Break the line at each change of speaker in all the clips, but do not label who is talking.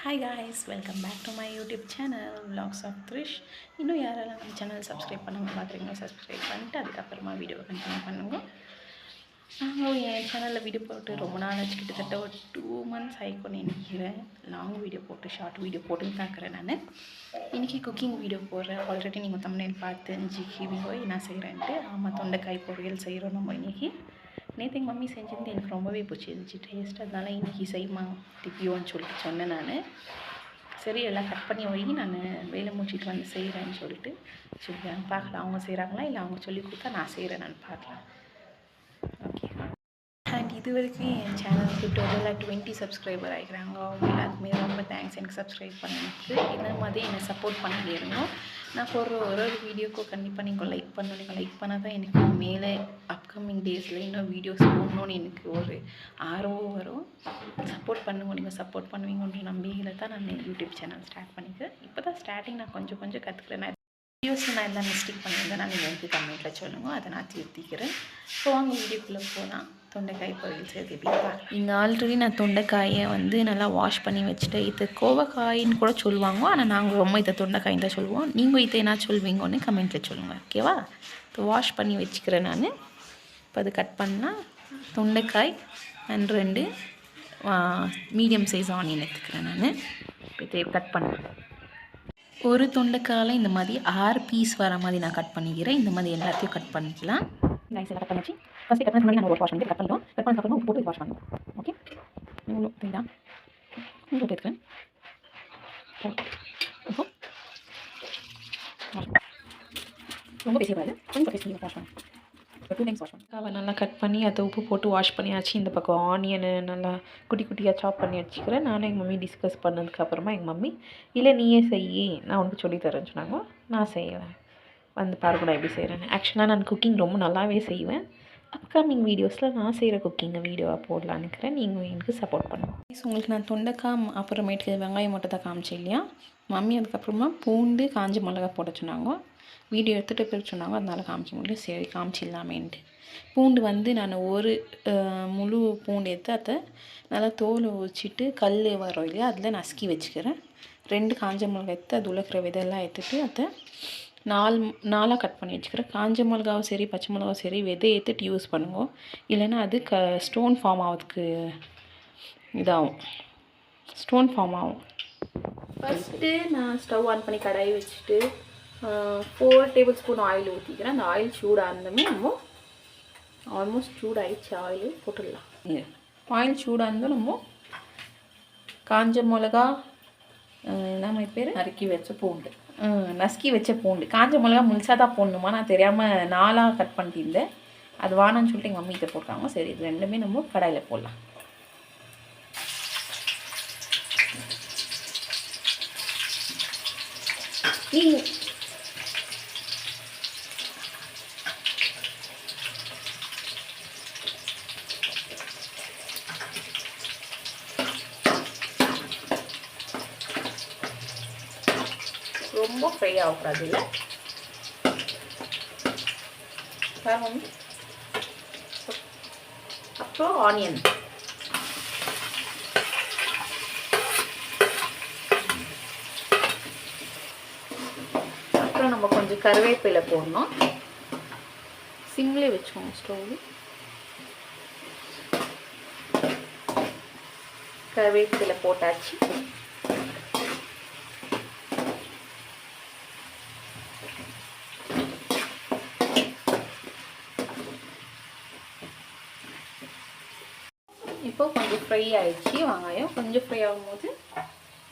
Hi guys, welcome back to my YouTube channel Vlogs of Trish. இன்னும் யாரெல்லாம் நம்ம channel subscribe பண்ணாமல் பார்க்குறீங்களோ subscribe பண்ணிட்டு அதுக்கப்புறமா வீடியோ கண்டினியூ பண்ணுங்க. நாங்கள் என் சேனலில் வீடியோ போட்டு ரொம்ப நாள் ஆச்சு, கிட்டத்தட்ட ஒரு 2 months ஆகிக்கொண்டு நினைக்கிறேன். லாங் வீடியோ போட்டு ஷார்ட் வீடியோ போட்டுன்னு பார்க்குறேன். நான் இன்றைக்கி குக்கிங் வீடியோ போடுறேன். ஆல்ரெடி நீங்கள் தமிழில் பார்த்து போய் என்ன செய்கிறேன்ட்டு. ஆமாம், தொண்டைக்காய் பொரியல் செய்கிறோம் நம்ம இன்றைக்கி. நேற்று எங்கள் மம்மி செஞ்சுருந்து எனக்கு ரொம்பவே பிடிச்சிருந்துச்சி டேஸ்ட். அதனால இன்றைக்கி செய்யுமா திப்பியோன்னு சொல்லிட்டு சொன்னேன். நான் சரி எல்லாம் கட் பண்ணி வை, நான் வேலை முடிச்சிட்டு வந்து செய்கிறேன்னு சொல்லிட்டு சொல்லிக்கிறேன். பார்க்கலாம் அவங்க செய்கிறாங்களா இல்லை அவங்க சொல்லி கொடுத்தா நான் செய்கிறேன், நான் பார்க்கலாம். ஓகே. அண்ட் இது வரைக்கும் என் சேனலுக்கு டோட்டலாக 20 சப்ஸ்கிரைபர் ஆகிக்கிறாங்க. அவங்க எல்லாத்துக்குமே ரொம்ப தேங்க்ஸ் எனக்கு சப்ஸ்கிரைப் பண்ணதுக்கு. இந்த மாதிரி என்னை சப்போர்ட் பண்ணிட்டு இருந்தோம். நான் போடுற ஒரு வீடியோக்கும் கண்டிப்பாக நீங்கள் லைக் பண்ணணும். நீங்கள் லைக் பண்ணால் தான் எனக்கு மேலே அப்கமிங் டேஸில் இன்னும் வீடியோஸ் போடணும்னு எனக்கு ஒரு ஆர்வம் வரும். சப்போர்ட் பண்ணுங்க, நீங்கள் சப்போர்ட் பண்ணுவீங்கன்ற நம்பிக்கையில் தான் நான் யூடியூப் சேனல் ஸ்டார்ட் பண்ணிக்கிறேன். இப்போ தான் ஸ்டார்டிங் நான் கொஞ்சம் கற்றுக்கிறேன். நான் வீடியோஸில் நான் எல்லாம் மிஸ்டேக் பண்ணியிருந்தேன், நான் நீங்கள் எனக்கு கமெண்ட்டில் சொல்லுங்கள், அதை நான் திருத்திக்கிறேன். ஸோ அவங்க வீடியோக்குள்ளே போனால் தொண்டைக்காய் பொரியல் செய்து எப்படிப்பா. இங்கே ஆல்ரெடி நான் தொண்டைக்காயை நல்லா வாஷ் பண்ணி வச்சுட்டு, இது கோவக்காயின்னு கூட சொல்லுவாங்க. ஆனால் நாங்கள் ரொம்ப இதை தொண்டைக்காயின்னு தான் சொல்லுவோம். நீங்கள் இதை என்ன சொல்வீங்கன்னு கமெண்ட்டில் சொல்லுங்கள், ஓகேவா? இப்போ வாஷ் பண்ணி வச்சுக்கிறேன் நான். இப்போ அது கட் பண்ணால் தொண்டைக்காய் அண்ட் 2 மீடியம் சைஸ் ஆனியன் எடுத்துக்கிறேன் நான். இப்போ இதை கட் பண்ணுறேன். ஒரு தொண்டைக்காயில் இந்த மாதிரி 6 பீஸ் வர மாதிரி நான் கட் பண்ணிக்கிறேன். இந்த மாதிரி எல்லாத்தையும் கட் பண்ணிக்கலாம். ரைஸ் எல்லாம் கட் பண்ணிச்சு. ஃபஸ்ட்டு கட் பண்ணி நம்ம வாஷ் பண்ணிட்டு கட் பண்ணிட்டோம். கட் பண்ணதுக்கப்புறமா உப்பு போட்டு வாஷ் பண்ணுவோம். ஓகே, இவ்வளோ தெரியுதா? இவ்வளோ எடுத்துக்கிறேன். ரொம்ப பேசிக்கூடாது, கொஞ்சம் பேசி வாஷ் பண்ணுவோம். 2 டைம்ஸ் வாஷ் பண்ணுவோம். நல்லா கட் பண்ணி அதை உப்பு போட்டு வாஷ் பண்ணியாச்சு. இந்த பக்கம் ஆனியனு நல்லா குட்டியாக சாப் பண்ணி வச்சுக்கிறேன். நானும் எங்கள் மம்மி டிஸ்கஸ் பண்ணதுக்கப்புறமா எங்கள் மம்மி இல்லை நீயே செய்யி, நான் உனக்கு சொல்லித்தரேன்னு சொன்னாங்க. நான் செய்வேன், வந்து பாருங்க நான் எப்படி செய்கிறேன். ஆக்சுவலாக நான் குக்கிங் ரொம்ப நல்லாவே செய்வேன். அப்கமிங் வீடியோஸில் நான் செய்கிற குக்கிங்கை வீடியோவாக போடலான்னு இருக்கிறேன். நீங்கள் எனக்கு சப்போர்ட் பண்ணுங்கள். உங்களுக்கு நான் தொண்டைக்காய் அப்புறமேட்டுக்கு வெங்காயம் மட்டும் தான் காமிச்சேன் இல்லையா? மம்மி அதுக்கப்புறமா பூண்டு காஞ்ச மிளகா போட சொன்னாங்க. வீடியோ எடுத்துகிட்டு போய் சொன்னாங்க, அதனால் காமிக்க முடியும். சரி காமிச்சிடலாமேன்ட்டு. பூண்டு நான் ஒரு முழு பூண்டு எடுத்து அதை நல்லா தோலை வச்சுட்டு கல் வரும் இல்லையா, அதில் நசுக்கி வச்சுக்கிறேன். 2 காஞ்ச மிளகா எடுத்து அது உள்ள விதெல்லாம் எடுத்துகிட்டு அதை 4 கட் பண்ணி வச்சுக்கிறேன். காஞ்ச மிளகாவும் சரி பச்சை மிளகாவும் சரி விதை எடுத்துட்டு யூஸ் பண்ணுங்க, இல்லைன்னா அது ஸ்டோன் ஃபார்ம் ஆகிறதுக்கு இதாகும், ஸ்டோன் ஃபார்ம் ஆகும். ஃபஸ்ட்டு நான் ஸ்டவ் ஆன் பண்ணி கடாய் வச்சுட்டு 4 டேபிள் ஸ்பூன் ஆயில் ஊற்றிக்கிறேன். அந்த ஆயில் சூடாக இருந்தோமே நம்ம ஆல்மோஸ்ட் சூடாகிடுச்சு, ஆயில் போட்டுடலாம். ஆயில் சூடாக இருந்தோம் நம்ம காஞ்ச மிளகா நம்ம பேர் நறுக்கி வச்ச பூண்டு, நசுக்கி வச்ச பூண்டு. காஞ்ச மிளகா முழுசாக தான் போடணுமா, நான் தெரியாமல் 4 கட் பண்ணிட்டு அது வானன்னு சொல்லிட்டு எங்கள் மம்மி இதை போட்டாங்க. சரி இது ரெண்டுமே நம்ம கடாயில் போடலாம். ரொம்ப ஃப்ரை ஆகக்கூடாது இல்லை பாருங்க. அப்புறம் ஆனியன், அப்புறம் நம்ம கொஞ்சம் கருவேப்பிலை போடணும். சிம்லே வச்சுக்கோங்க ஸ்டவ். கருவேப்பிலை போட்டாச்சு. இப்போ கொஞ்சம் ஃப்ரை ஆகிடுச்சு வெங்காயம். கொஞ்சம் ஃப்ரை ஆகும்போது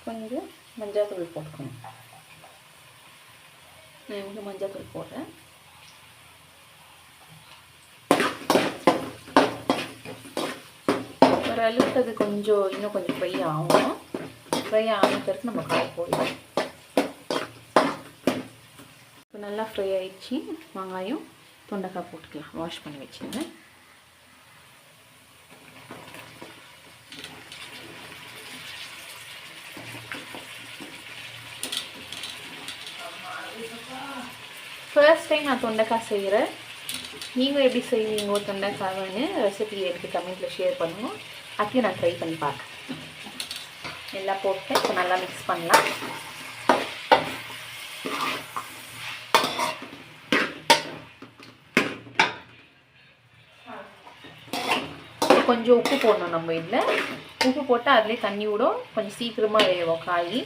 கொஞ்சம் மஞ்சள் தூள் போட்டுக்கணும். நான் இங்கே மஞ்சள் தூள் போடுறேன். ஒரு அளவுக்கு அது கொஞ்சம் இன்னும் கொஞ்சம் ஃப்ரை ஆகும். ஃப்ரை ஆன பிறகு நம்ம காய் போடலாம். இப்போ நல்லா ஃப்ரை ஆகிடுச்சு வெங்காயம். தொண்டைக்காய் போட்டுக்கலாம், வாஷ் பண்ணி வச்சுருந்தேன். ஃபர்ஸ்ட் டைம் நான் தொண்டைக்காய் செய்கிறேன். நீங்கள் எப்படி செய்வீங்க தொண்டைக்காய்னு ரெசிபி எனக்கு கமெண்ட்டில் ஷேர் பண்ணுங்கள். அதையும் நான் ட்ரை பண்ணி பார்க்குறேன். எல்லாம் போட்டு இப்போ நல்லா மிக்ஸ் பண்ணலாம். கொஞ்சம் உப்பு போடணும். நம்ம இதில் உப்பு போட்டால் அதிலே தண்ணி விடும், கொஞ்சம் சீக்கிரமாக வேகும் காய்.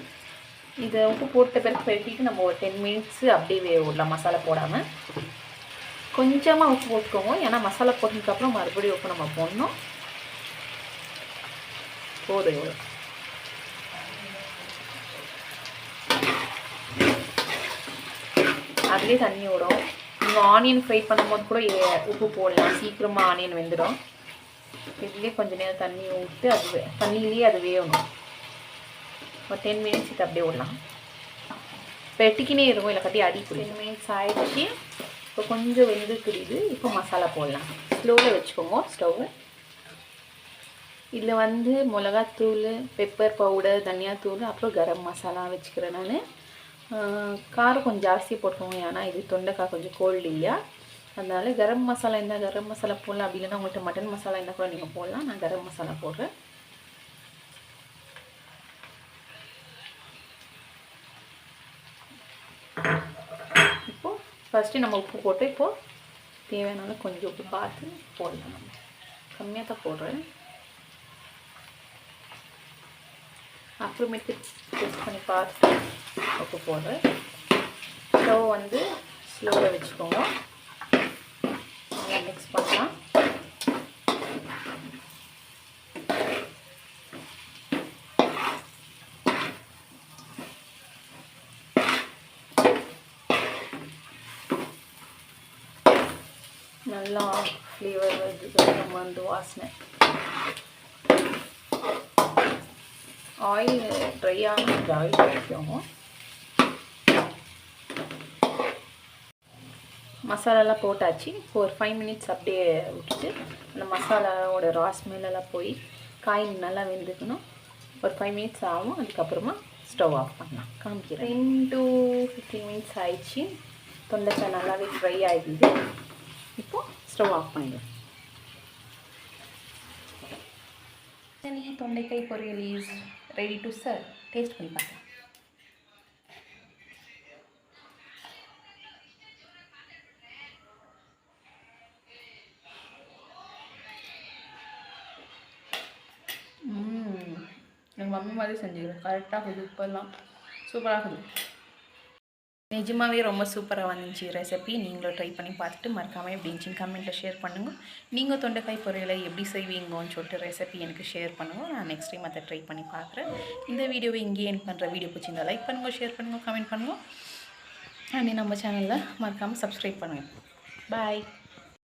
இதை உப்பு போட்ட பிறகு பெருட்டிட்டு நம்ம ஒரு 10 மினிட்ஸு அப்படியே வேக விடலாம் மசாலா போடாமல். கொஞ்சமாக உப்பு போட்டுக்கோங்க, ஏன்னா மசாலா போட்டதுக்கப்புறம் மறுபடியும் உப்பு நம்ம போடணும். போதும் எவ்வளோ. அதுலேயே தண்ணி விடும். நீங்கள் ஆனியன் ஃப்ரை பண்ணும்போது கூட உப்பு போடலாம், சீக்கிரமாக ஆனியன் வெந்துடும். இதுலேயே கொஞ்சம் நேரம் தண்ணி விட்டு அது தண்ணியிலேயே அது வேகணும். ஒரு 10 மினிட்ஸ் இது அப்படியே விடலாம். வெட்டிக்கினே இருக்கும், இல்லை கட்டி அடி. 10 மினிட்ஸ் ஆகிடுச்சு. இப்போ கொஞ்சம் வெந்து தெரியுது. இப்போ மசாலா போடலாம். ஸ்லோவில் வச்சுக்கோங்க ஸ்டவ்வு. இதில் வந்து மிளகாத்தூள், பெப்பர் பவுடர், தனியாத்தூள், அப்புறம் கரம் மசாலா வச்சுக்கிறேன் நான். காரம் கொஞ்சம் ஜாஸ்தி போட்டுக்கோங்க, ஏன்னா இது தொண்டைக்காய் கொஞ்சம் கோல்டு இல்லையா, அதனால கரம் மசாலா இருந்தால் கரம் மசாலா போடலாம். அப்படி இல்லைன்னா உங்கள்கிட்ட மட்டன் மசாலா இருந்தால் கூட நீங்கள் போடலாம். நான் கரம் மசாலா போடுறேன். இப்போது ஃபஸ்ட்டு நம்ம உப்பு போட்டு இப்போது தேவையான கொஞ்சம் உப்பு பார்த்து போடலாம். நம்ம கம்மியாக தான் போடுறேன். அப்புறமேட்டு டேஸ்ட் பண்ணி பார்த்து உப்பு போடுறேன். ஸ்டவ் வந்து ஸ்லோவில் வச்சுக்கோங்க. நல்லா மிக்ஸ் பண்ணலாம். நல்லா ஃப்ளேவர் வருது, நம்ம வந்து வாசனை. ஆயில் ட்ரை ஆகும், ஆயில் வைக்கோங்க. மசாலாலாம் போட்டாச்சு. இப்போ ஒரு 5 மினிட்ஸ் அப்படியே விட்டுட்டு அந்த மசாலாவோட ரா ஸ்மெல்லாம் போய் காய் நல்லா வெந்துக்கணும். ஒரு 5 மினிட்ஸ் ஆகும். அதுக்கப்புறமா ஸ்டவ் ஆஃப் பண்ணலாம். காமிக்கிறேன். 10 to 15 மினிட்ஸ் ஆயிடுச்சு. தொண்டைக்காய் நல்லாவே ஃப்ரை ஆகிடுது. இப்போது ஸ்டவ் ஆஃப் பண்ணிடுவோம். தொண்டைக்காய் பொரியல் is ready to serve. Taste பண்ணி பார்க்கலாம். எங்கள் மம்மி மாதிரி செஞ்சுக்கிறேன். கரெக்டாக இருக்குது. இப்போல்லாம் சூப்பராக இருக்குது. நிஜமாகவே ரொம்ப சூப்பராக வந்துச்சு ரெசிபி. நீங்களும் ட்ரை பண்ணி பார்த்துட்டு மறக்காமல் எப்படி இருந்துச்சுன்னு கமெண்ட்டில் ஷேர் பண்ணுங்கள். நீங்கள் தொண்டைக்காய் பொரியலை எப்படி செய்வீங்கன்னு சொல்லிட்டு ரெசிபி எனக்கு ஷேர் பண்ணுங்கள். நான் நெக்ஸ்ட் டைம் அதை ட்ரை பண்ணி பார்க்குறேன். இந்த வீடியோவை இங்கேயே என் பண்ணுற வீடியோ பிடிச்சிருந்தா லைக் பண்ணுங்கள், ஷேர் பண்ணுங்கள், கமெண்ட் பண்ணுங்கள். அண்ட் நம்ம சேனலில் மறக்காமல் சப்ஸ்கிரைப் பண்ணுங்கள். பாய்.